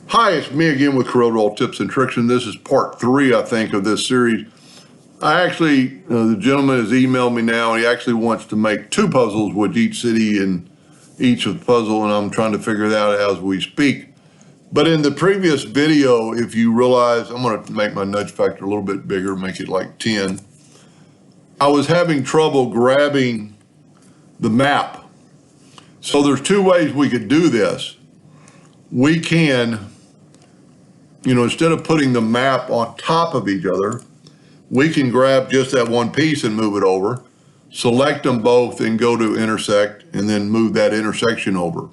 Hi, it's me again with Corel Tips and Tricks, and this is part 3, I think, of this series. The gentleman has emailed me now, and he actually wants to make 2 puzzles with each city and each of the puzzle, and I'm trying to figure that out as we speak. But in the previous video, if you realize, I'm going to make my nudge factor a little bit bigger, make it like 10. I was having trouble grabbing the map. So there's 2 ways we could do this. We can, instead of putting the map on top of each other, we can grab just that one piece and move it over, select them both and go to intersect and then move that intersection over.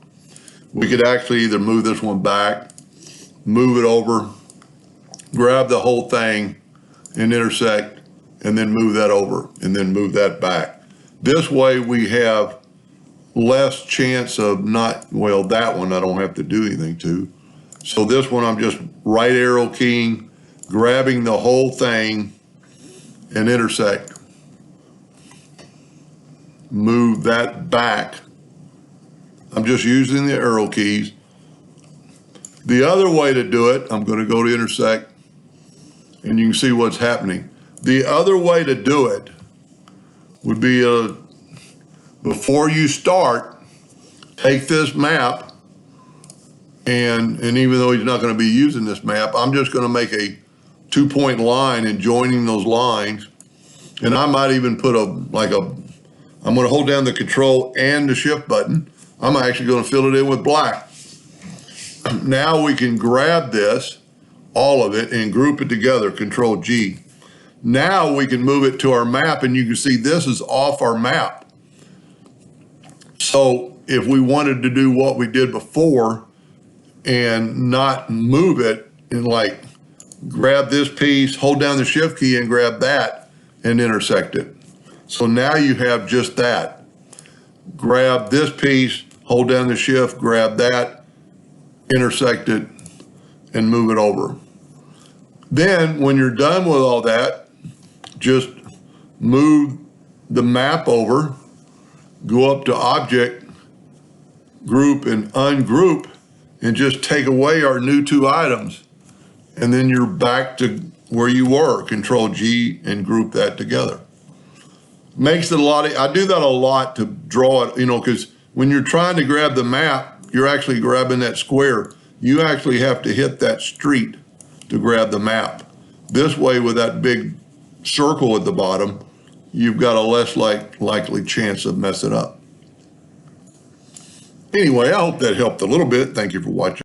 We could actually either move this one back, move it over, grab the whole thing and intersect and then move that over and then move that back. This way we have less chance of that one I don't have to do anything to. So this one I'm just right arrow keying, grabbing the whole thing and intersect. Move that back. I'm just using the arrow keys. The other way to do it, I'm going to go to intersect and you can see what's happening. The other way to do it would be before you start, take this map and even though he's not going to be using this map, I'm just going to make a 2-point line and joining those lines. And I might even put I'm going to hold down the control and the shift button. I'm actually going to fill it in with black. Now we can grab this, all of it, and group it together, Control G. Now we can move it to our map and you can see this is off our map. So if we wanted to do what we did before and not move it and grab this piece, hold down the shift key and grab that and intersect it. So now you have just that. Grab this piece, hold down the shift, grab that, intersect it, and move it over. Then when you're done with all that, just move the map over, go up to Object, Group, and Ungroup, and just take away our new 2 items. And then you're back to where you were, Control G, and group that together. Makes it I do that a lot to draw it, because when you're trying to grab the map, you're actually grabbing that square. You actually have to hit that street to grab the map. This way, with that big circle at the bottom, you've got a less likely chance of messing up. Anyway, I hope that helped a little bit. Thank you for watching.